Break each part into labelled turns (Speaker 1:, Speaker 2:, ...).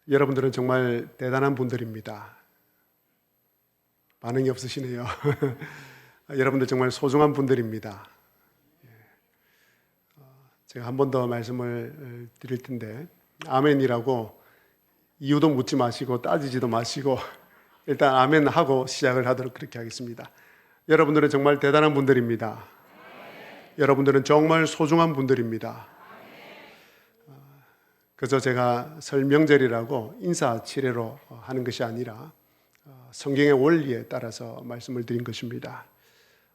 Speaker 1: 여러분들은 정말 대단한 분들입니다. 반응이 없으시네요. 여러분들 정말 소중한 분들입니다. 제가 한 번 더 말씀을 드릴 텐데, 아멘이라고 이유도 묻지 마시고 따지지도 마시고 일단 아멘 하고 시작을 하도록 그렇게 하겠습니다. 여러분들은 정말 대단한 분들입니다. 여러분들은 정말 소중한 분들입니다. 그저 제가 설 명절이라고 인사치레로 하는 것이 아니라 성경의 원리에 따라서 말씀을 드린 것입니다.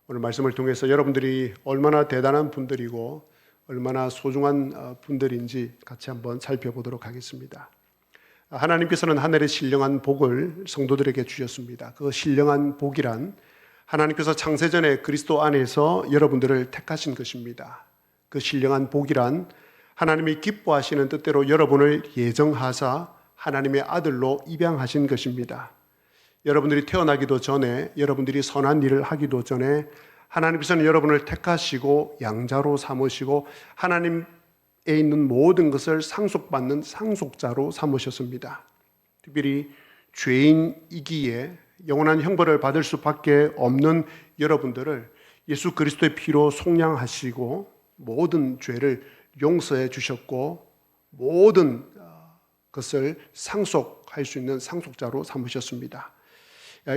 Speaker 1: 오늘 말씀을 통해서 여러분들이 얼마나 대단한 분들이고 얼마나 소중한 분들인지 같이 한번 살펴보도록 하겠습니다. 하나님께서는 하늘의 신령한 복을 성도들에게 주셨습니다. 그 신령한 복이란 하나님께서 창세전에 그리스도 안에서 여러분들을 택하신 것입니다. 그 신령한 복이란 하나님이 기뻐하시는 뜻대로 여러분을 예정하사 하나님의 아들로 입양하신 것입니다. 여러분들이 태어나기도 전에, 여러분들이 선한 일을 하기도 전에 하나님께서는 여러분을 택하시고 양자로 삼으시고 하나님에 있는 모든 것을 상속받는 상속자로 삼으셨습니다. 특별히 죄인이기에 영원한 형벌을 받을 수밖에 없는 여러분들을 예수 그리스도의 피로 속량하시고 모든 죄를 용서해 주셨고 모든 것을 상속할 수 있는 상속자로 삼으셨습니다.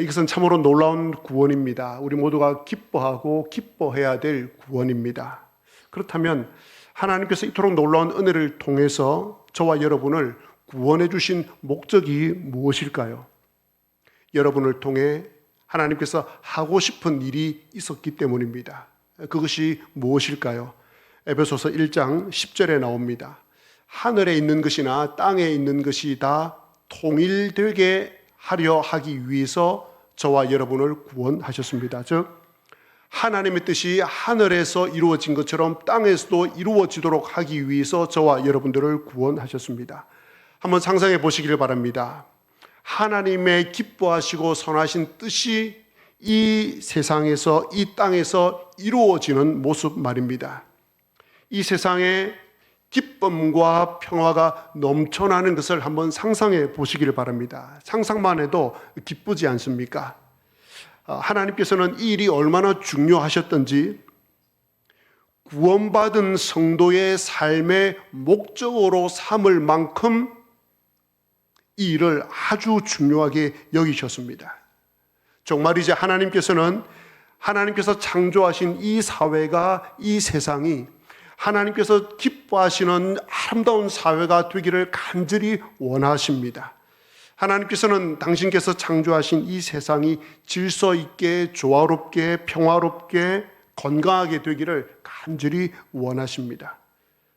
Speaker 1: 이것은 참으로 놀라운 구원입니다. 우리 모두가 기뻐하고 기뻐해야 될 구원입니다. 그렇다면 하나님께서 이토록 놀라운 은혜를 통해서 저와 여러분을 구원해 주신 목적이 무엇일까요? 여러분을 통해 하나님께서 하고 싶은 일이 있었기 때문입니다. 그것이 무엇일까요? 에베소서 1장 10절에 나옵니다. 하늘에 있는 것이나 땅에 있는 것이 다 통일되게 하려 하기 위해서 저와 여러분을 구원하셨습니다. 즉 하나님의 뜻이 하늘에서 이루어진 것처럼 땅에서도 이루어지도록 하기 위해서 저와 여러분들을 구원하셨습니다. 한번 상상해 보시기를 바랍니다. 하나님의 기뻐하시고 선하신 뜻이 이 세상에서, 이 땅에서 이루어지는 모습 말입니다. 이 세상에 기쁨과 평화가 넘쳐나는 것을 한번 상상해 보시기를 바랍니다. 상상만 해도 기쁘지 않습니까? 하나님께서는 이 일이 얼마나 중요하셨던지 구원받은 성도의 삶의 목적으로 삼을 만큼 이 일을 아주 중요하게 여기셨습니다. 정말이지 하나님께서 창조하신 이 사회가, 이 세상이 하나님께서 기뻐하시는 아름다운 사회가 되기를 간절히 원하십니다. 하나님께서는 당신께서 창조하신 이 세상이 질서 있게, 조화롭게, 평화롭게, 건강하게 되기를 간절히 원하십니다.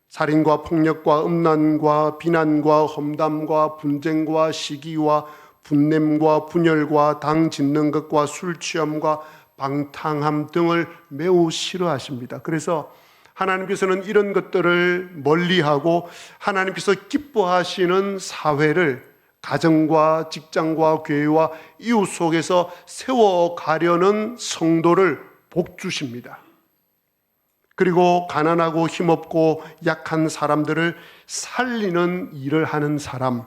Speaker 1: 살인과 폭력과 음란과 비난과 험담과 분쟁과 시기와 분냄과 분열과 당 짓는 것과 술 취함과 방탕함 등을 매우 싫어하십니다. 그래서 하나님께서는 이런 것들을 멀리하고 하나님께서 기뻐하시는 사회를 가정과 직장과 교회와 이웃 속에서 세워가려는 성도를 복주십니다. 그리고 가난하고 힘없고 약한 사람들을 살리는 일을 하는 사람,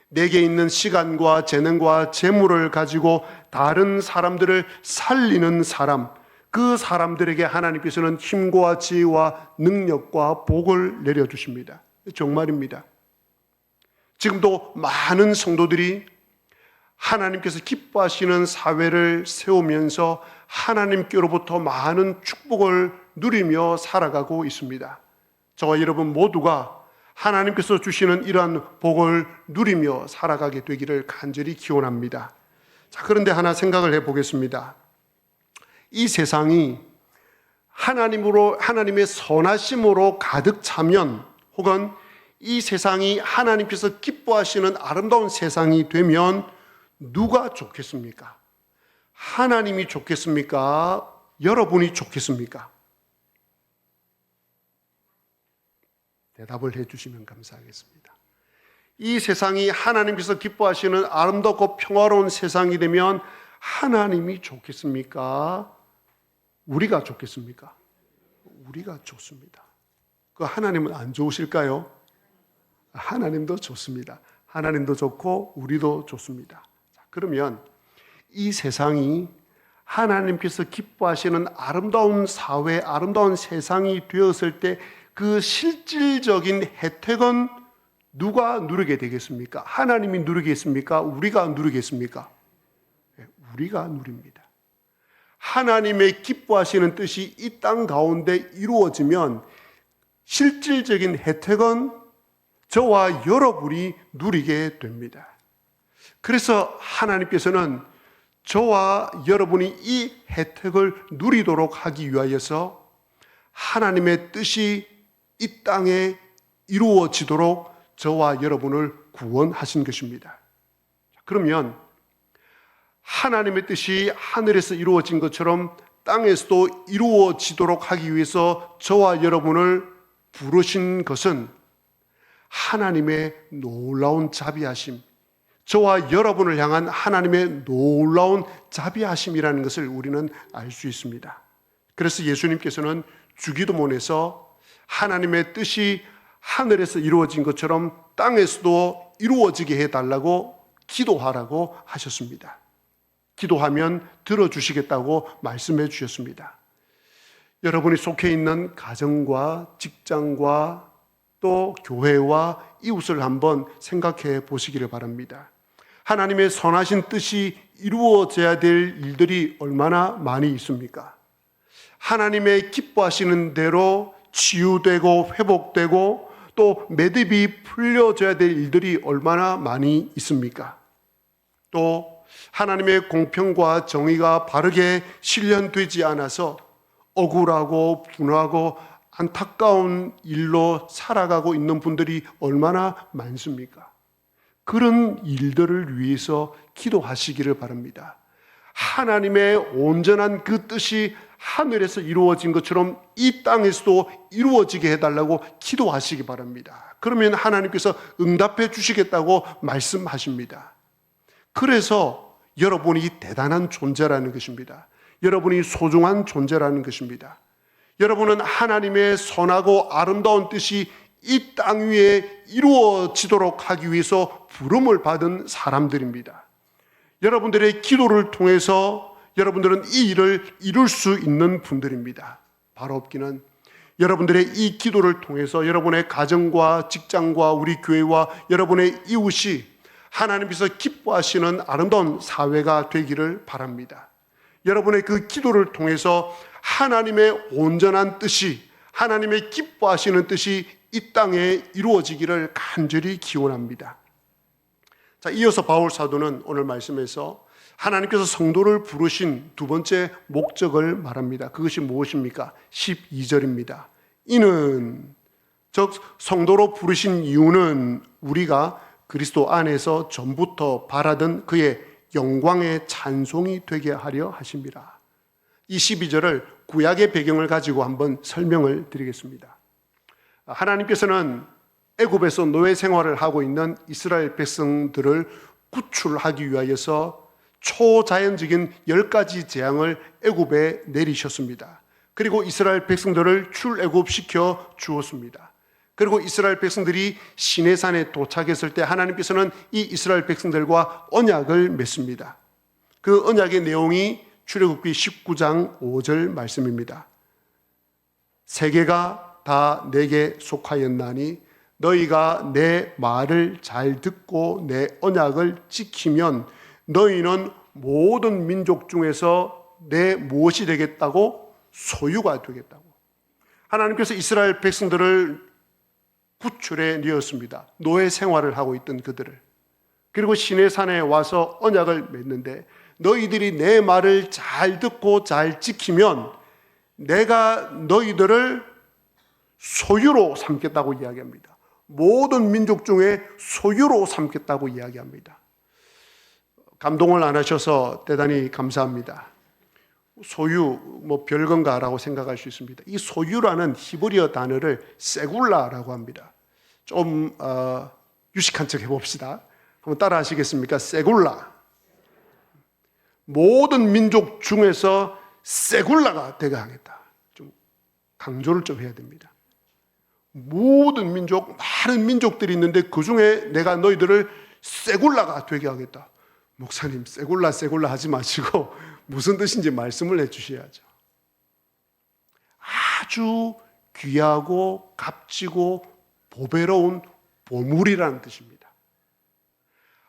Speaker 1: 내게 있는 시간과 재능과 재물을 가지고 다른 사람들을 살리는 사람, 그 사람들에게 하나님께서는 힘과 지혜와 능력과 복을 내려주십니다. 정말입니다. 지금도 많은 성도들이 하나님께서 기뻐하시는 사회를 세우면서 하나님께로부터 많은 축복을 누리며 살아가고 있습니다. 저와 여러분 모두가 하나님께서 주시는 이러한 복을 누리며 살아가게 되기를 간절히 기원합니다. 자, 그런데 하나 생각을 해보겠습니다. 이 세상이 하나님의 선하심으로 가득 차면, 혹은 이 세상이 하나님께서 기뻐하시는 아름다운 세상이 되면 누가 좋겠습니까? 하나님이 좋겠습니까? 여러분이 좋겠습니까? 대답을 해주시면 감사하겠습니다. 이 세상이 하나님께서 기뻐하시는 아름답고 평화로운 세상이 되면 하나님이 좋겠습니까? 우리가 좋겠습니까? 우리가 좋습니다. 그 하나님은 안 좋으실까요? 하나님도 좋습니다. 하나님도 좋고 우리도 좋습니다. 자, 그러면 이 세상이 하나님께서 기뻐하시는 아름다운 사회, 아름다운 세상이 되었을 때 그 실질적인 혜택은 누가 누리게 되겠습니까? 하나님이 누리겠습니까? 우리가 누리겠습니까? 우리가 누립니다. 하나님의 기뻐하시는 뜻이 이 땅 가운데 이루어지면 실질적인 혜택은 저와 여러분이 누리게 됩니다. 그래서 하나님께서는 저와 여러분이 이 혜택을 누리도록 하기 위하여서 하나님의 뜻이 이 땅에 이루어지도록 저와 여러분을 구원하신 것입니다. 그러면 하나님의 뜻이 하늘에서 이루어진 것처럼 땅에서도 이루어지도록 하기 위해서 저와 여러분을 부르신 것은 하나님의 놀라운 자비하심, 저와 여러분을 향한 하나님의 놀라운 자비하심이라는 것을 우리는 알 수 있습니다. 그래서 예수님께서는 주기도문에서 하나님의 뜻이 하늘에서 이루어진 것처럼 땅에서도 이루어지게 해달라고 기도하라고 하셨습니다. 기도하면 들어주시겠다고 말씀해 주셨습니다. 여러분이 속해 있는 가정과 직장과 또 교회와 이웃을 한번 생각해 보시기를 바랍니다. 하나님의 선하신 뜻이 이루어져야 될 일들이 얼마나 많이 있습니까? 하나님의 기뻐하시는 대로 치유되고 회복되고 또 매듭이 풀려져야 될 일들이 얼마나 많이 있습니까? 또 하나님의 공평과 정의가 바르게 실현되지 않아서 억울하고 분하고 안타까운 일로 살아가고 있는 분들이 얼마나 많습니까? 그런 일들을 위해서 기도하시기를 바랍니다. 하나님의 온전한 그 뜻이 하늘에서 이루어진 것처럼 이 땅에서도 이루어지게 해달라고 기도하시기 바랍니다. 그러면 하나님께서 응답해 주시겠다고 말씀하십니다. 그래서 여러분이 대단한 존재라는 것입니다. 여러분이 소중한 존재라는 것입니다. 여러분은 하나님의 선하고 아름다운 뜻이 이 땅 위에 이루어지도록 하기 위해서 부름을 받은 사람들입니다. 여러분들의 기도를 통해서 여러분들은 이 일을 이룰 수 있는 분들입니다. 바로 없기는 여러분들의 이 기도를 통해서 여러분의 가정과 직장과 우리 교회와 여러분의 이웃이 하나님께서 기뻐하시는 아름다운 사회가 되기를 바랍니다. 여러분의 그 기도를 통해서 하나님의 온전한 뜻이, 하나님의 기뻐하시는 뜻이 이 땅에 이루어지기를 간절히 기원합니다. 자, 이어서 바울 사도는 오늘 말씀에서 하나님께서 성도를 부르신 두 번째 목적을 말합니다. 그것이 무엇입니까? 12절입니다. 이는, 즉 성도로 부르신 이유는 우리가 그리스도 안에서 전부터 바라던 그의 영광의 찬송이 되게 하려 하심이라. 이 12절을 구약의 배경을 가지고 한번 설명을 드리겠습니다. 하나님께서는 애굽에서 노예 생활을 하고 있는 이스라엘 백성들을 구출하기 위하여서 초자연적인 10가지 재앙을 애굽에 내리셨습니다. 그리고 이스라엘 백성들을 출애굽시켜 주었습니다. 그리고 이스라엘 백성들이 시내산에 도착했을 때 하나님께서는 이 이스라엘 백성들과 언약을 맺습니다. 그 언약의 내용이 출애굽기 19장 5절 말씀입니다. 세계가 다 내게 속하였나니 너희가 내 말을 잘 듣고 내 언약을 지키면 너희는 모든 민족 중에서 내 무엇이 되겠다고? 소유가 되겠다고. 하나님께서 이스라엘 백성들을 구출해 내었습니다. 노예 생활을 하고 있던 그들을. 그리고 시내산에 와서 언약을 맺는데 너희들이 내 말을 잘 듣고 잘 지키면 내가 너희들을 소유로 삼겠다고 이야기합니다. 모든 민족 중에 소유로 삼겠다고 이야기합니다. 감동을 안 하셔서 대단히 감사합니다. 소유, 별건가라고 생각할 수 있습니다. 이 소유라는 히브리어 단어를 세굴라라고 합니다. 좀 유식한 척 해봅시다. 한번 따라 하시겠습니까? 세굴라. 모든 민족 중에서 세굴라가 되게 하겠다. 좀 강조를 좀 해야 됩니다. 모든 민족, 많은 민족들이 있는데 그 중에 내가 너희들을 세굴라가 되게 하겠다. 목사님, 세굴라 하지 마시고 무슨 뜻인지 말씀을 해주셔야죠. 아주 귀하고 값지고 보배로운 보물이라는 뜻입니다.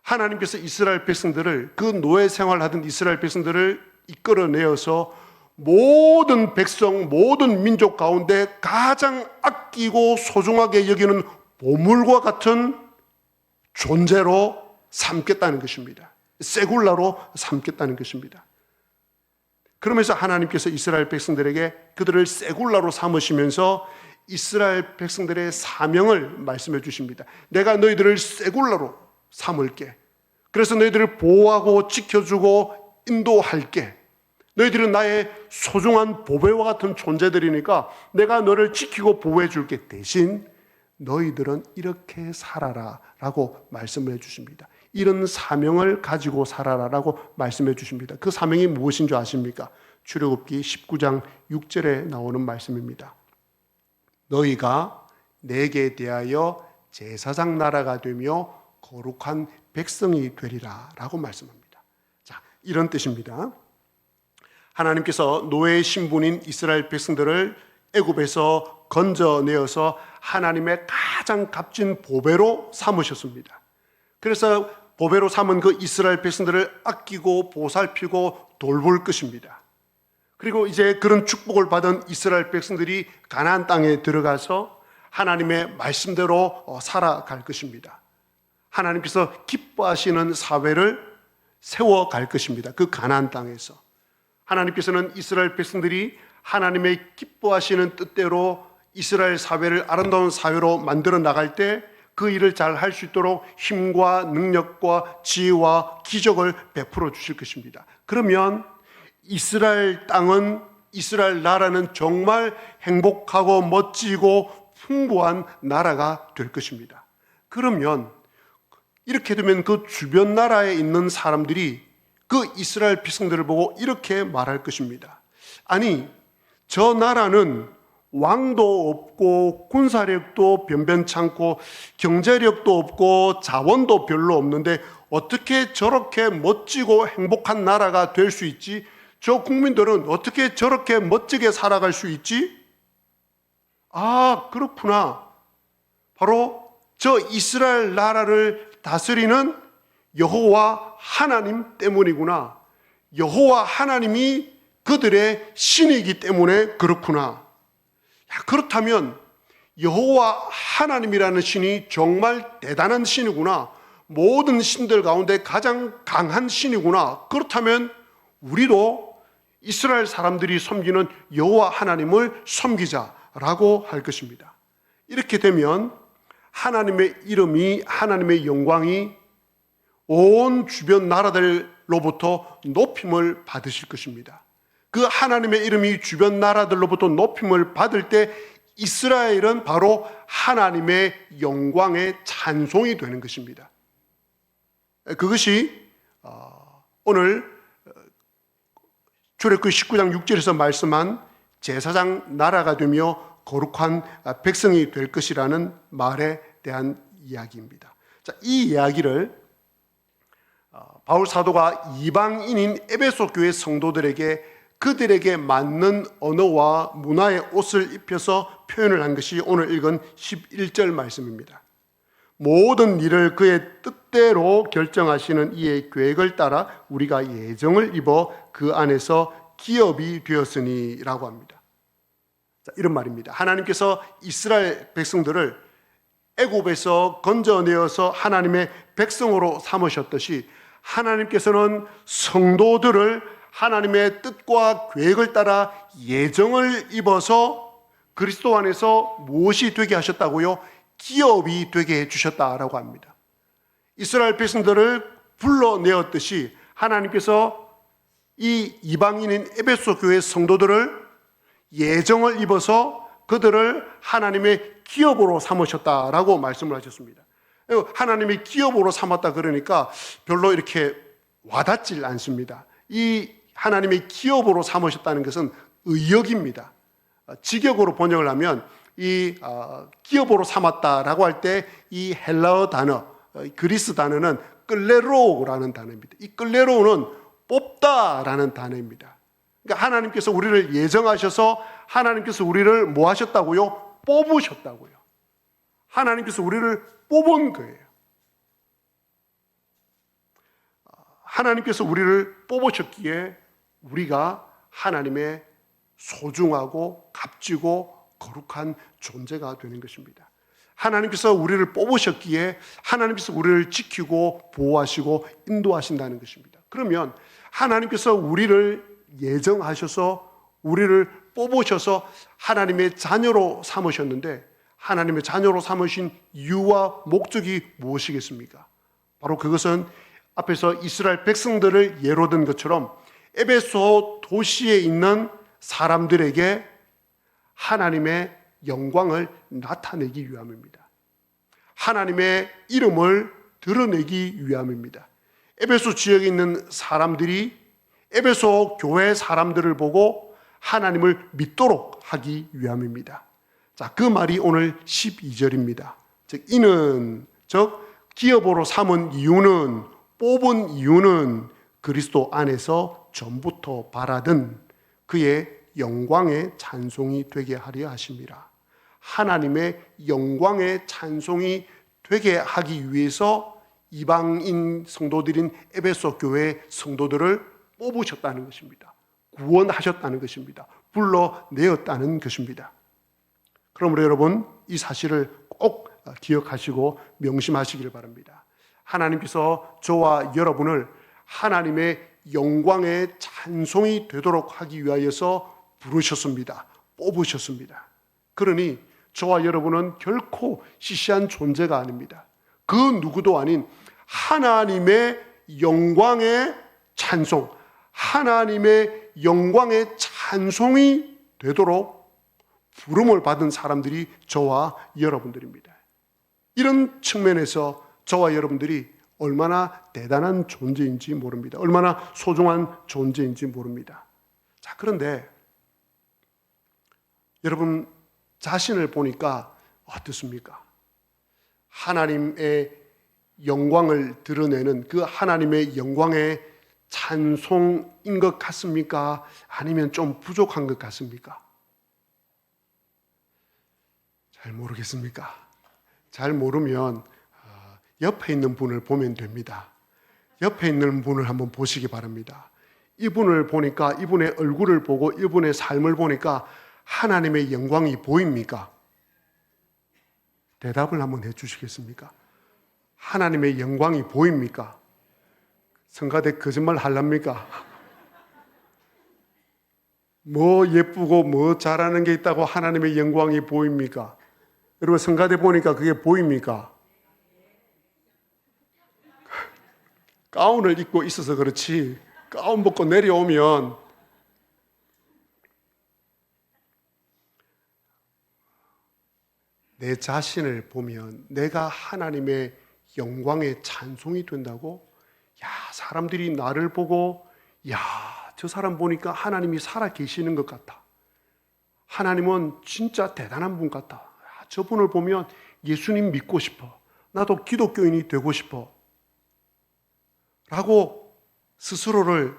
Speaker 1: 하나님께서 이스라엘 백성들을, 그 노예 생활하던 이스라엘 백성들을 이끌어내어서 모든 백성, 모든 민족 가운데 가장 아끼고 소중하게 여기는 보물과 같은 존재로 삼겠다는 것입니다. 세굴라로 삼겠다는 것입니다. 그러면서 하나님께서 이스라엘 백성들에게 그들을 세굴라로 삼으시면서 이스라엘 백성들의 사명을 말씀해 주십니다. 내가 너희들을 세굴라로 삼을게. 그래서 너희들을 보호하고 지켜주고 인도할게. 너희들은 나의 소중한 보배와 같은 존재들이니까 내가 너를 지키고 보호해 줄게. 대신 너희들은 이렇게 살아라 라고 말씀을 해 주십니다. 이런 사명을 가지고 살아라 라고 말씀해 주십니다. 그 사명이 무엇인 줄 아십니까? 출애굽기 19장 6절에 나오는 말씀입니다. 너희가 내게 대하여 제사장 나라가 되며 거룩한 백성이 되리라 라고 말씀합니다. 자, 이런 뜻입니다. 하나님께서 노예의 신분인 이스라엘 백성들을 애굽에서 건져내어서 하나님의 가장 값진 보배로 삼으셨습니다. 그래서 보배로 삼은 그 이스라엘 백성들을 아끼고 보살피고 돌볼 것입니다. 그리고 이제 그런 축복을 받은 이스라엘 백성들이 가나안 땅에 들어가서 하나님의 말씀대로 살아갈 것입니다. 하나님께서 기뻐하시는 사회를 세워갈 것입니다. 그 가나안 땅에서 하나님께서는 이스라엘 백성들이 하나님의 기뻐하시는 뜻대로 이스라엘 사회를 아름다운 사회로 만들어 나갈 때 그 일을 잘 할 수 있도록 힘과 능력과 지혜와 기적을 베풀어 주실 것입니다. 그러면 이스라엘 땅은, 이스라엘 나라는 정말 행복하고 멋지고 풍부한 나라가 될 것입니다. 그러면 이렇게 되면 그 주변 나라에 있는 사람들이 그 이스라엘 백성들을 보고 이렇게 말할 것입니다. 아니, 저 나라는 왕도 없고 군사력도 변변찮고 경제력도 없고 자원도 별로 없는데 어떻게 저렇게 멋지고 행복한 나라가 될 수 있지? 저 국민들은 어떻게 저렇게 멋지게 살아갈 수 있지? 아, 그렇구나. 바로 저 이스라엘 나라를 다스리는 여호와 하나님 때문이구나. 여호와 하나님이 그들의 신이기 때문에 그렇구나. 그렇다면 여호와 하나님이라는 신이 정말 대단한 신이구나. 모든 신들 가운데 가장 강한 신이구나. 그렇다면 우리도 이스라엘 사람들이 섬기는 여호와 하나님을 섬기자라고 할 것입니다. 이렇게 되면 하나님의 이름이, 하나님의 영광이 온 주변 나라들로부터 높임을 받으실 것입니다. 그 하나님의 이름이 주변 나라들로부터 높임을 받을 때 이스라엘은 바로 하나님의 영광의 찬송이 되는 것입니다. 그것이 오늘 출애굽기 19장 6절에서 말씀한 제사장 나라가 되며 거룩한 백성이 될 것이라는 말에 대한 이야기입니다. 자, 이 이야기를 바울 사도가 이방인인 에베소 교회 성도들에게 그들에게 맞는 언어와 문화의 옷을 입혀서 표현을 한 것이 오늘 읽은 11절 말씀입니다. 모든 일을 그의 뜻대로 결정하시는 이의 계획을 따라 우리가 예정을 입어 그 안에서 기업이 되었으니 라고 합니다. 자, 이런 말입니다. 하나님께서 이스라엘 백성들을 애굽에서 건져내어서 하나님의 백성으로 삼으셨듯이 하나님께서는 성도들을 하나님의 뜻과 계획을 따라 예정을 입어서 그리스도 안에서 무엇이 되게 하셨다고요? 기업이 되게 해주셨다라고 합니다. 이스라엘 백성들을 불러내었듯이 하나님께서 이 이방인인 에베소 교회 성도들을 예정을 입어서 그들을 하나님의 기업으로 삼으셨다라고 말씀을 하셨습니다. 하나님의 기업으로 삼았다 그러니까 별로 이렇게 와닿질 않습니다. 이 하나님의 기업으로 삼으셨다는 것은 의역입니다. 직역으로 번역을 하면 이 기업으로 삼았다라고 할 때 이 헬라어 단어, 그리스 단어는 끌레로라는 단어입니다. 이 끌레로는 뽑다라는 단어입니다. 그러니까 하나님께서 우리를 예정하셔서 하나님께서 우리를 뭐 하셨다고요? 뽑으셨다고요. 하나님께서 우리를 뽑은 거예요. 하나님께서 우리를 뽑으셨기에 우리가 하나님의 소중하고 값지고 거룩한 존재가 되는 것입니다. 하나님께서 우리를 뽑으셨기에 하나님께서 우리를 지키고 보호하시고 인도하신다는 것입니다. 그러면 하나님께서 우리를 예정하셔서 우리를 뽑으셔서 하나님의 자녀로 삼으셨는데 하나님의 자녀로 삼으신 이유와 목적이 무엇이겠습니까? 바로 그것은 앞에서 이스라엘 백성들을 예로 든 것처럼 에베소 도시에 있는 사람들에게 하나님의 영광을 나타내기 위함입니다. 하나님의 이름을 드러내기 위함입니다. 에베소 지역에 있는 사람들이 에베소 교회 사람들을 보고 하나님을 믿도록 하기 위함입니다. 자, 그 말이 오늘 12절입니다. 즉 이는 기업으로 삼은 이유는, 뽑은 이유는 그리스도 안에서 전부터 바라던 그의 영광의 찬송이 되게 하려 하심이라. 하나님의 영광의 찬송이 되게 하기 위해서 이방인 성도들인 에베소 교회 성도들을 뽑으셨다는 것입니다. 구원하셨다는 것입니다. 불러내었다는 것입니다. 그러므로 여러분, 이 사실을 꼭 기억하시고 명심하시기를 바랍니다. 하나님께서 저와 여러분을 하나님의 영광의 찬송이 되도록 하기 위하여서 부르셨습니다. 뽑으셨습니다. 그러니 저와 여러분은 결코 시시한 존재가 아닙니다. 그 누구도 아닌 하나님의 영광의 찬송, 하나님의 영광의 찬송이 되도록 부름을 받은 사람들이 저와 여러분들입니다. 이런 측면에서 저와 여러분들이 얼마나 대단한 존재인지 모릅니다. 얼마나 소중한 존재인지 모릅니다. 자, 그런데 여러분 자신을 보니까 어떻습니까? 하나님의 영광을 드러내는 그 하나님의 영광의 찬송인 것 같습니까? 아니면 좀 부족한 것 같습니까? 잘 모르겠습니까? 잘 모르면 옆에 있는 분을 보면 됩니다. 옆에 있는 분을 한번 보시기 바랍니다. 이분을 보니까, 이분의 얼굴을 보고 이분의 삶을 보니까 하나님의 영광이 보입니까? 대답을 한번 해주시겠습니까? 하나님의 영광이 보입니까? 성가대 거짓말 하랍니까? 뭐 예쁘고 뭐 잘하는 게 있다고 하나님의 영광이 보입니까? 여러분 성가대 보니까 그게 보입니까? 가운을 입고 있어서 그렇지 가운 벗고 내려오면 내 자신을 보면 내가 하나님의 영광의 찬송이 된다고? 야, 사람들이 나를 보고 야, 저 사람 보니까 하나님이 살아 계시는 것 같다. 하나님은 진짜 대단한 분 같다. 야, 저분을 보면 예수님 믿고 싶어. 나도 기독교인이 되고 싶어. 라고 스스로를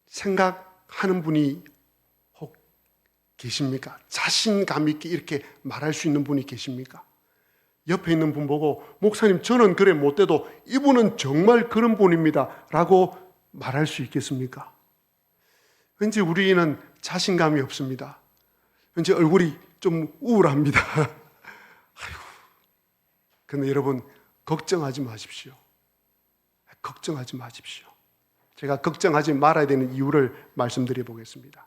Speaker 1: 생각하는 분이 혹 계십니까? 자신감 있게 이렇게 말할 수 있는 분이 계십니까? 옆에 있는 분 보고 목사님 저는 그래 못돼도 이분은 정말 그런 분입니다 라고 말할 수 있겠습니까? 왠지 우리는 자신감이 없습니다. 왠지 얼굴이 좀 우울합니다. 아이고. 근데 여러분 걱정하지 마십시오. 걱정하지 마십시오. 제가 걱정하지 말아야 되는 이유를 말씀드려 보겠습니다.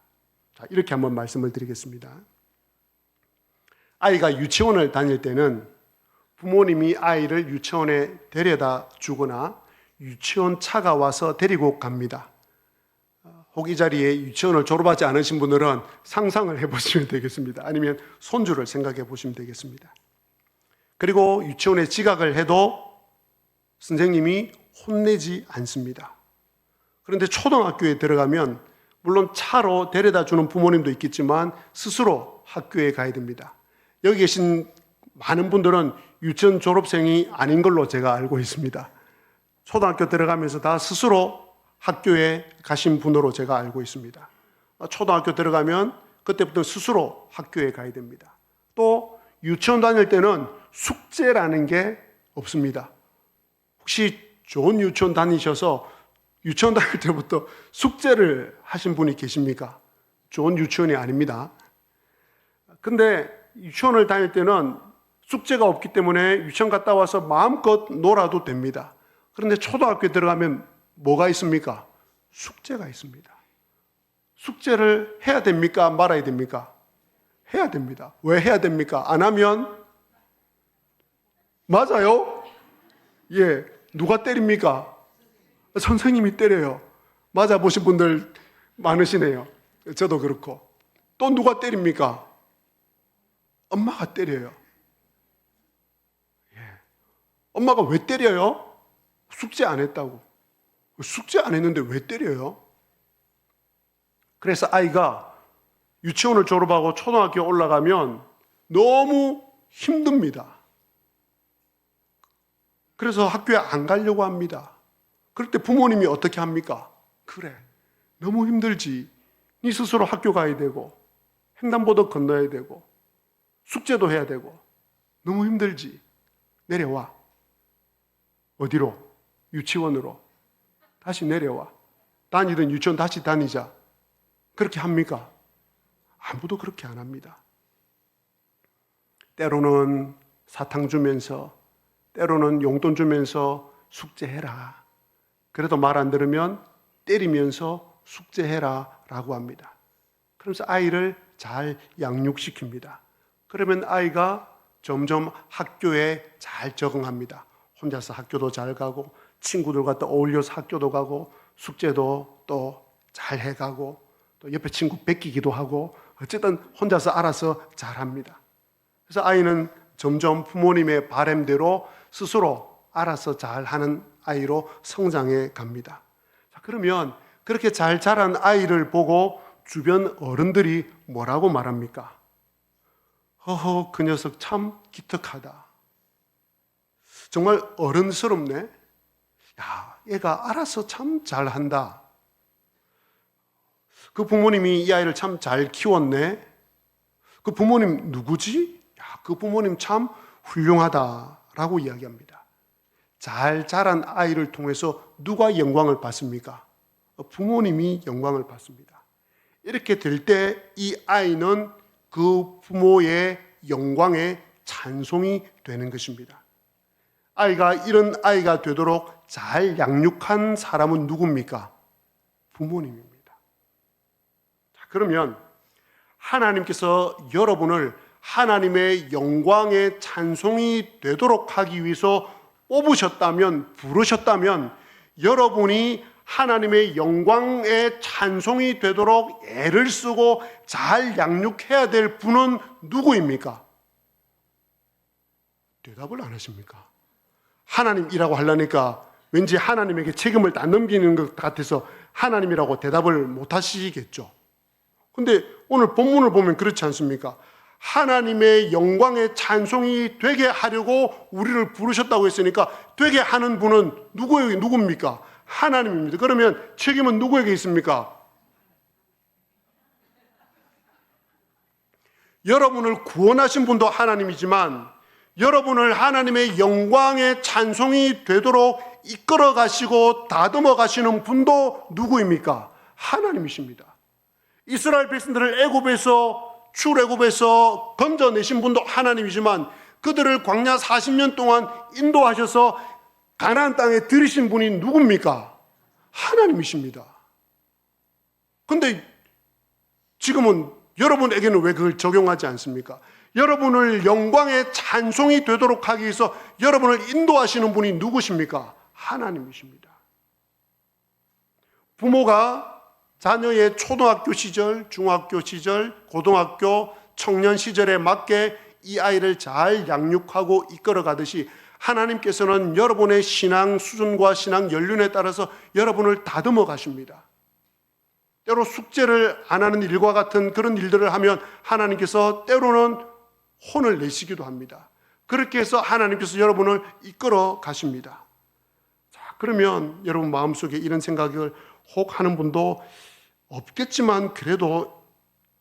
Speaker 1: 자, 이렇게 한번 말씀을 드리겠습니다. 아이가 유치원을 다닐 때는 부모님이 아이를 유치원에 데려다 주거나 유치원 차가 와서 데리고 갑니다. 혹 이 자리에 유치원을 졸업하지 않으신 분들은 상상을 해보시면 되겠습니다. 아니면 손주를 생각해 보시면 되겠습니다. 그리고 유치원에 지각을 해도 선생님이 혼내지 않습니다. 그런데 초등학교에 들어가면 물론 차로 데려다 주는 부모님도 있겠지만 스스로 학교에 가야 됩니다. 여기 계신 많은 분들은 유치원 졸업생이 아닌 걸로 제가 알고 있습니다. 초등학교 들어가면서 다 스스로 학교에 가신 분으로 제가 알고 있습니다. 초등학교 들어가면 그때부터 스스로 학교에 가야 됩니다. 또 유치원 다닐 때는 숙제라는 게 없습니다. 혹시 좋은 유치원 다니셔서 유치원 다닐 때부터 숙제를 하신 분이 계십니까? 좋은 유치원이 아닙니다. 근데 유치원을 다닐 때는 숙제가 없기 때문에 유치원 갔다 와서 마음껏 놀아도 됩니다. 그런데 초등학교에 들어가면 뭐가 있습니까? 숙제가 있습니다. 숙제를 해야 됩니까? 말아야 됩니까? 해야 됩니다. 왜 해야 됩니까? 안 하면 맞아요? 예, 누가 때립니까? 선생님이 때려요. 맞아보신 분들 많으시네요. 저도 그렇고. 또 누가 때립니까? 엄마가 때려요. 예. 엄마가 왜 때려요? 숙제 안 했다고. 숙제 안 했는데 왜 때려요? 그래서 아이가 유치원을 졸업하고 초등학교 올라가면 너무 힘듭니다. 그래서 학교에 안 가려고 합니다. 그럴 때 부모님이 어떻게 합니까? 그래, 너무 힘들지. 네 스스로 학교 가야 되고 횡단보도 건너야 되고 숙제도 해야 되고 너무 힘들지. 내려와. 어디로? 유치원으로. 다시 내려와. 다니던 유치원 다시 다니자. 그렇게 합니까? 아무도 그렇게 안 합니다. 때로는 사탕 주면서, 때로는 용돈 주면서 숙제해라. 그래도 말 안 들으면 때리면서 숙제해라 라고 합니다. 그러면서 아이를 잘 양육시킵니다. 그러면 아이가 점점 학교에 잘 적응합니다. 혼자서 학교도 잘 가고 친구들과 또 어울려서 학교도 가고 숙제도 또 잘 해가고 또 옆에 친구 베끼기도 하고 어쨌든 혼자서 알아서 잘합니다. 그래서 아이는 점점 부모님의 바람대로 스스로 알아서 잘하는 아이로 성장해 갑니다. 자, 그러면 그렇게 잘 자란 아이를 보고 주변 어른들이 뭐라고 말합니까? 허허, 그 녀석 참 기특하다. 정말 어른스럽네. 야, 얘가 알아서 참 잘한다. 그 부모님이 이 아이를 참 잘 키웠네. 그 부모님 누구지? 야, 그 부모님 참 훌륭하다라고 이야기합니다. 잘 자란 아이를 통해서 누가 영광을 받습니까? 부모님이 영광을 받습니다. 이렇게 될 때 이 아이는 그 부모의 영광에 찬송이 되는 것입니다. 아이가 이런 아이가 되도록 잘 양육한 사람은 누굽니까? 부모님입니다. 자, 그러면 하나님께서 여러분을 하나님의 영광의 찬송이 되도록 하기 위해서 뽑으셨다면, 부르셨다면 여러분이 하나님의 영광의 찬송이 되도록 애를 쓰고 잘 양육해야 될 분은 누구입니까? 대답을 안 하십니까? 하나님이라고 하려니까 왠지 하나님에게 책임을 다 넘기는 것 같아서 하나님이라고 대답을 못 하시겠죠. 근데 오늘 본문을 보면 그렇지 않습니까? 하나님의 영광의 찬송이 되게 하려고 우리를 부르셨다고 했으니까 되게 하는 분은 누굽니까? 하나님입니다. 그러면 책임은 누구에게 있습니까? 여러분을 구원하신 분도 하나님이지만 여러분을 하나님의 영광의 찬송이 되도록 이끌어 가시고 다듬어 가시는 분도 누구입니까? 하나님이십니다. 이스라엘 백성들을 출애굽에서 건져내신 분도 하나님이지만 그들을 광야 40년 동안 인도하셔서 가나안 땅에 들이신 분이 누굽니까? 하나님이십니다. 그런데 지금은 여러분에게는 왜 그걸 적용하지 않습니까? 여러분을 영광의 찬송이 되도록 하기 위해서 여러분을 인도하시는 분이 누구십니까? 하나님이십니다. 부모가 자녀의 초등학교 시절, 중학교 시절, 고등학교, 청년 시절에 맞게 이 아이를 잘 양육하고 이끌어 가듯이 하나님께서는 여러분의 신앙 수준과 신앙 연륜에 따라서 여러분을 다듬어 가십니다. 때로 숙제를 안 하는 일과 같은 그런 일들을 하면 하나님께서 때로는 혼을 내시기도 합니다. 그렇게 해서 하나님께서 여러분을 이끌어 가십니다. 자, 그러면 여러분 마음속에 이런 생각을 혹 하는 분도 없겠지만 그래도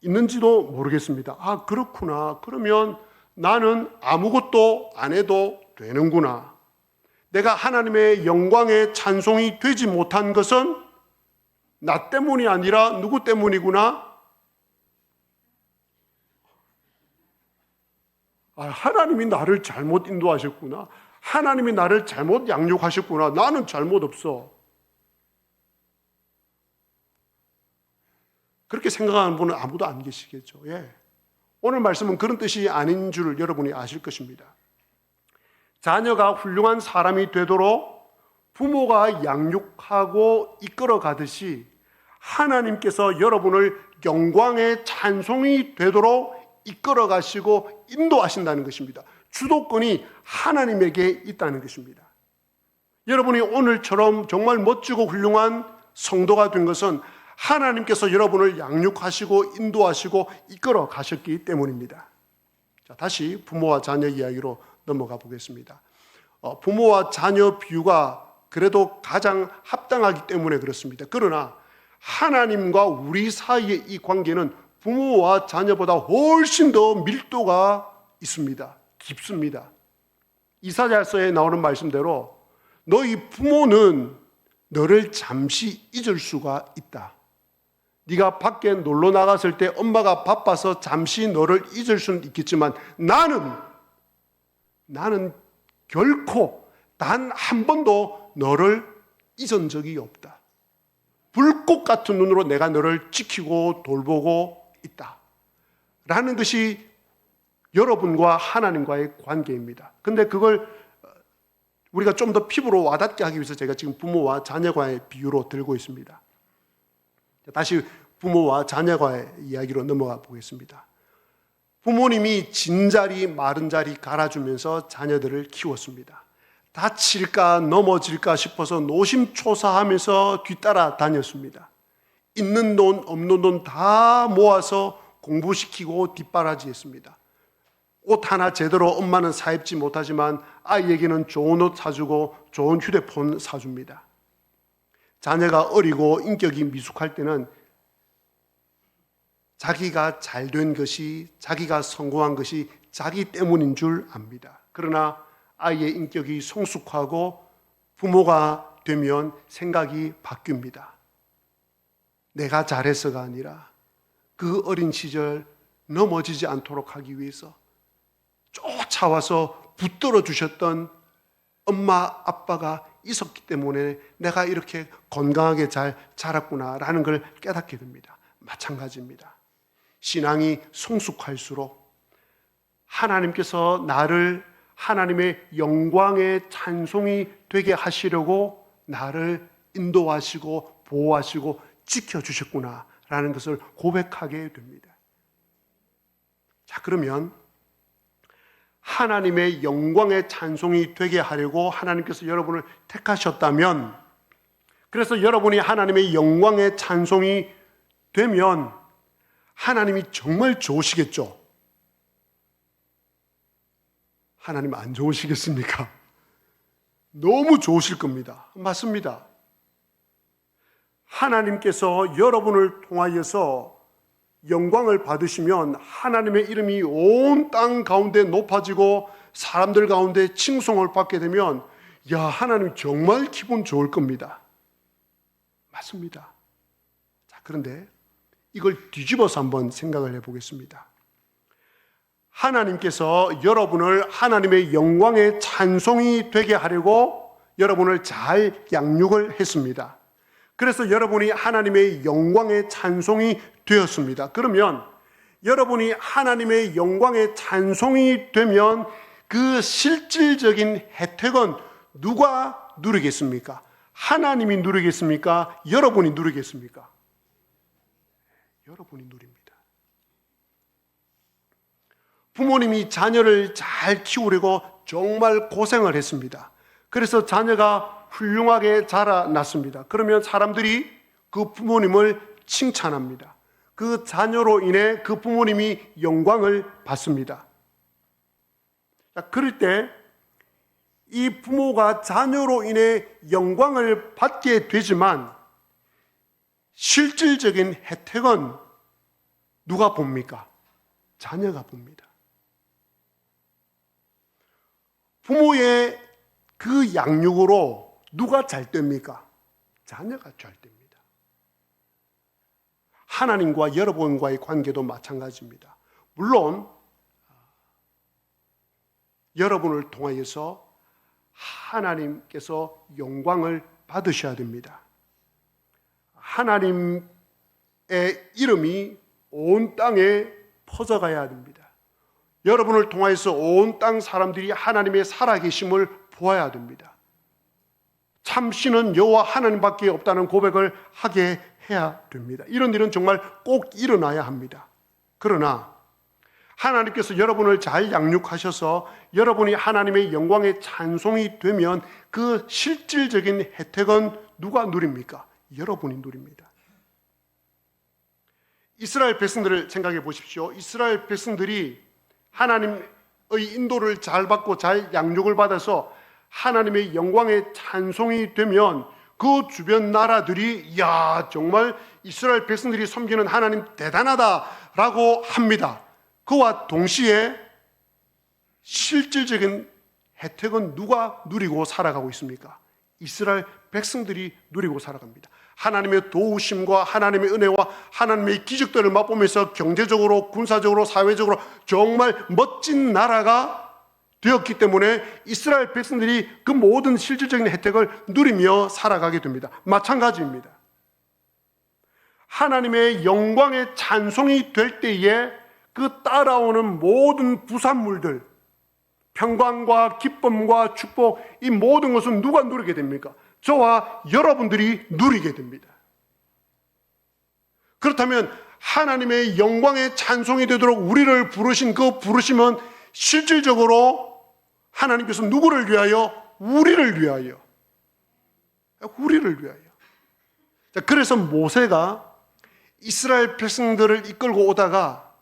Speaker 1: 있는지도 모르겠습니다. 아, 그렇구나. 그러면 나는 아무것도 안 해도 되는구나. 내가 하나님의 영광에 찬송이 되지 못한 것은 나 때문이 아니라 누구 때문이구나? 아, 하나님이 나를 잘못 인도하셨구나. 하나님이 나를 잘못 양육하셨구나. 나는 잘못 없어. 그렇게 생각하는 분은 아무도 안 계시겠죠. 예. 오늘 말씀은 그런 뜻이 아닌 줄 여러분이 아실 것입니다. 자녀가 훌륭한 사람이 되도록 부모가 양육하고 이끌어 가듯이 하나님께서 여러분을 영광의 찬송이 되도록 이끌어 가시고 인도하신다는 것입니다. 주도권이 하나님에게 있다는 것입니다. 여러분이 오늘처럼 정말 멋지고 훌륭한 성도가 된 것은 하나님께서 여러분을 양육하시고 인도하시고 이끌어 가셨기 때문입니다. 자, 다시 부모와 자녀 이야기로 넘어가 보겠습니다. 부모와 자녀 비유가 그래도 가장 합당하기 때문에 그렇습니다. 그러나 하나님과 우리 사이의 이 관계는 부모와 자녀보다 훨씬 더 밀도가 있습니다. 깊습니다. 이사야서에 나오는 말씀대로 너희 부모는 너를 잠시 잊을 수가 있다. 네가 밖에 놀러 나갔을 때 엄마가 바빠서 잠시 너를 잊을 수는 있겠지만 나는 결코 단 한 번도 너를 잊은 적이 없다. 불꽃 같은 눈으로 내가 너를 지키고 돌보고 있다. 라는 것이 여러분과 하나님과의 관계입니다. 근데 그걸 우리가 좀 더 피부로 와닿게 하기 위해서 제가 지금 부모와 자녀과의 비유로 들고 있습니다. 다시 부모와 자녀과의 이야기로 넘어가 보겠습니다. 부모님이 진자리 마른 자리 갈아주면서 자녀들을 키웠습니다. 다칠까 넘어질까 싶어서 노심초사하면서 뒤따라 다녔습니다. 있는 돈 없는 돈 다 모아서 공부시키고 뒷바라지했습니다. 옷 하나 제대로 엄마는 사입지 못하지만 아이에게는 좋은 옷 사주고 좋은 휴대폰 사줍니다. 자녀가 어리고 인격이 미숙할 때는 자기가 잘된 것이, 자기가 성공한 것이 자기 때문인 줄 압니다. 그러나 아이의 인격이 성숙하고 부모가 되면 생각이 바뀝니다. 내가 잘해서가 아니라 그 어린 시절 넘어지지 않도록 하기 위해서 쫓아와서 붙들어 주셨던 엄마, 아빠가 있었기 때문에 내가 이렇게 건강하게 잘 자랐구나라는 걸 깨닫게 됩니다. 마찬가지입니다. 신앙이 성숙할수록 하나님께서 나를 하나님의 영광의 찬송이 되게 하시려고 나를 인도하시고 보호하시고 지켜주셨구나라는 것을 고백하게 됩니다. 자, 그러면 하나님의 영광의 찬송이 되게 하려고 하나님께서 여러분을 택하셨다면, 그래서 여러분이 하나님의 영광의 찬송이 되면 하나님이 정말 좋으시겠죠? 하나님 안 좋으시겠습니까? 너무 좋으실 겁니다. 맞습니다. 하나님께서 여러분을 통하여서 영광을 받으시면 하나님의 이름이 온 땅 가운데 높아지고 사람들 가운데 칭송을 받게 되면 야, 하나님 정말 기분 좋을 겁니다. 맞습니다. 자, 그런데 이걸 뒤집어서 한번 생각을 해보겠습니다. 하나님께서 여러분을 하나님의 영광의 찬송이 되게 하려고 여러분을 잘 양육을 했습니다. 그래서 여러분이 하나님의 영광의 찬송이 되었습니다. 그러면 여러분이 하나님의 영광의 찬송이 되면 그 실질적인 혜택은 누가 누리겠습니까? 하나님이 누리겠습니까? 여러분이 누리겠습니까? 여러분이 누립니다. 부모님이 자녀를 잘 키우려고 정말 고생을 했습니다. 그래서 자녀가 훌륭하게 자라났습니다. 그러면 사람들이 그 부모님을 칭찬합니다. 그 자녀로 인해 그 부모님이 영광을 받습니다. 그럴 때 이 부모가 자녀로 인해 영광을 받게 되지만 실질적인 혜택은 누가 봅니까? 자녀가 봅니다. 부모의 그 양육으로 누가 잘 됩니까? 자녀가 잘 됩니다. 하나님과 여러분과의 관계도 마찬가지입니다. 물론 여러분을 통하여서 하나님께서 영광을 받으셔야 됩니다. 하나님의 이름이 온 땅에 퍼져가야 됩니다. 여러분을 통하여서 온 땅 사람들이 하나님의 살아계심을 보아야 됩니다. 참신은 여호와 하나님밖에 없다는 고백을 하게 해야 됩니다. 이런 일은 정말 꼭 일어나야 합니다. 그러나 하나님께서 여러분을 잘 양육하셔서 여러분이 하나님의 영광의 찬송이 되면 그 실질적인 혜택은 누가 누립니까? 여러분이 누립니다. 이스라엘 백성들을 생각해 보십시오. 이스라엘 백성들이 하나님의 인도를 잘 받고 잘 양육을 받아서 하나님의 영광의 찬송이 되면 그 주변 나라들이 야 정말 이스라엘 백성들이 섬기는 하나님 대단하다라고 합니다. 그와 동시에 실질적인 혜택은 누가 누리고 살아가고 있습니까? 이스라엘 백성들이 누리고 살아갑니다. 하나님의 도우심과 하나님의 은혜와 하나님의 기적들을 맛보면서 경제적으로, 군사적으로, 사회적으로 정말 멋진 나라가 되었기 때문에 이스라엘 백성들이 그 모든 실질적인 혜택을 누리며 살아가게 됩니다. 마찬가지입니다. 하나님의 영광의 찬송이 될 때에 그 따라오는 모든 부산물들, 평강과 기쁨과 축복, 이 모든 것은 누가 누리게 됩니까? 저와 여러분들이 누리게 됩니다. 그렇다면 하나님의 영광의 찬송이 되도록 우리를 부르신 그 부르심은 실질적으로 하나님께서 누구를 위하여? 우리를 위하여. 우리를 위하여. 그래서 모세가 이스라엘 백성들을 이끌고 오다가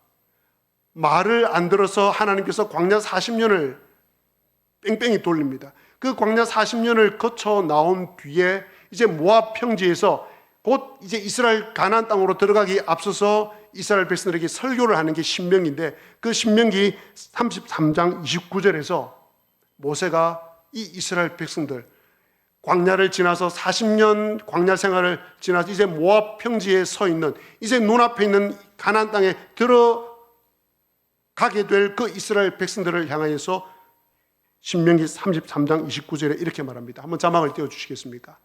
Speaker 1: 말을 안 들어서 하나님께서 광야 40년을 뺑뺑이 돌립니다. 그 광야 40년을 거쳐 나온 뒤에 이제 모압 평지에서 곧 이제 이스라엘 가나안 땅으로 들어가기 앞서서 이스라엘 백성들에게 설교를 하는 게 신명기인데 그 신명기 33장 29절에서 모세가 이 이스라엘 백성들 광야를 지나서 40년 광야 생활을 지나서 이제 모압 평지에 서 있는 이제 눈앞에 있는 가나안 땅에 들어가게 될 그 이스라엘 백성들을 향하여서 신명기 33장 29절에 이렇게 말합니다. 한번 자막을 띄워주시겠습니까?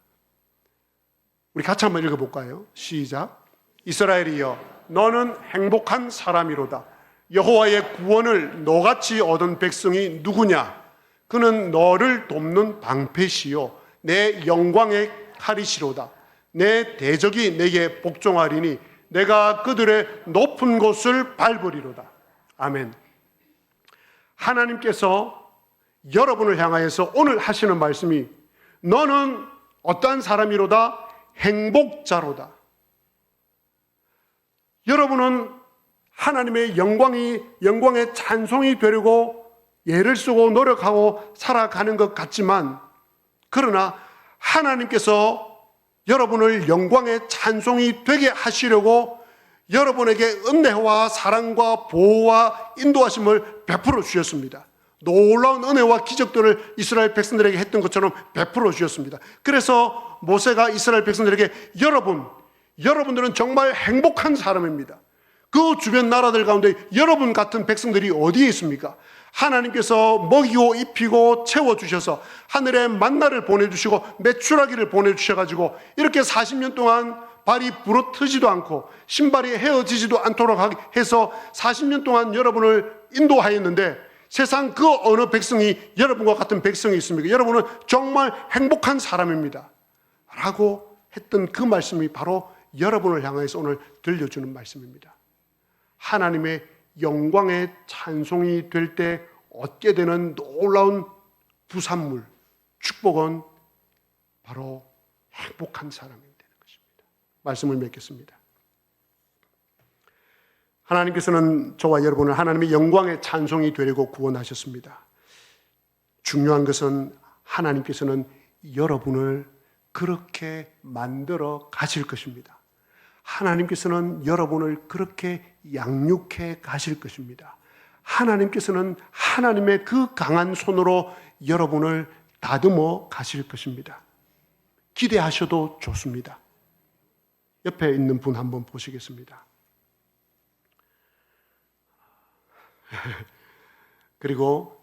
Speaker 1: 우리 같이 한번 읽어볼까요? 시작. 이스라엘이여 너는 행복한 사람이로다. 여호와의 구원을 너같이 얻은 백성이 누구냐? 그는 너를 돕는 방패시요 내 영광의 칼이시로다. 내 대적이 내게 복종하리니 내가 그들의 높은 곳을 밟으리로다. 아멘. 하나님께서 여러분을 향하여서 오늘 하시는 말씀이 너는 어떠한 사람이로다? 행복자로다. 여러분은 하나님의 영광의 찬송이 되려고 애를 쓰고 노력하고 살아가는 것 같지만 그러나 하나님께서 여러분을 영광의 찬송이 되게 하시려고 여러분에게 은혜와 사랑과 보호와 인도하심을 베풀어 주셨습니다. 놀라운 은혜와 기적들을 이스라엘 백성들에게 했던 것처럼 베풀어 주셨습니다. 그래서 모세가 이스라엘 백성들에게 여러분들은 정말 행복한 사람입니다. 그 주변 나라들 가운데 여러분 같은 백성들이 어디에 있습니까? 하나님께서 먹이고 입히고 채워주셔서 하늘에 만나를 보내주시고 메추라기를 보내주셔가지고 이렇게 40년 동안 발이 부러뜨지도 않고 신발이 헤어지지도 않도록 해서 40년 동안 여러분을 인도하였는데 세상 그 어느 백성이 여러분과 같은 백성이 있습니까? 여러분은 정말 행복한 사람입니다 라고 했던 그 말씀이 바로 여러분을 향해서 오늘 들려주는 말씀입니다. 하나님의 영광의 찬송이 될 때 얻게 되는 놀라운 부산물, 축복은 바로 행복한 사람이 되는 것입니다. 말씀을 맺겠습니다. 하나님께서는 저와 여러분을 하나님의 영광의 찬송이 되려고 구원하셨습니다. 중요한 것은 하나님께서는 여러분을 그렇게 만들어 가실 것입니다. 하나님께서는 여러분을 그렇게 양육해 가실 것입니다. 하나님께서는 하나님의 그 강한 손으로 여러분을 다듬어 가실 것입니다. 기대하셔도 좋습니다. 옆에 있는 분 한번 보시겠습니다. 그리고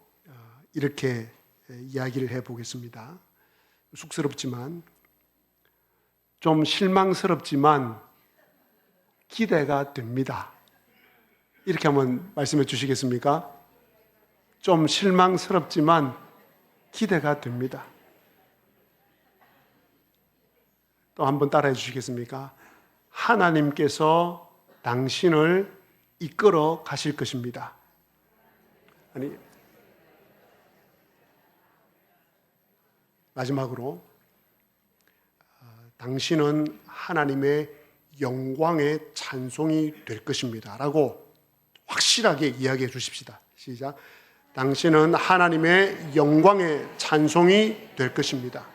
Speaker 1: 이렇게 이야기를 해보겠습니다. 쑥스럽지만, 좀 실망스럽지만 기대가 됩니다. 이렇게 한번 말씀해 주시겠습니까? 좀 실망스럽지만 기대가 됩니다. 또 한번 따라해 주시겠습니까? 하나님께서 당신을 이끌어 가실 것입니다. 아니, 마지막으로 당신은 하나님의 영광의 찬송이 될 것입니다 라고 확실하게 이야기해 주십시다. 시작. 당신은 하나님의 영광의 찬송이 될 것입니다.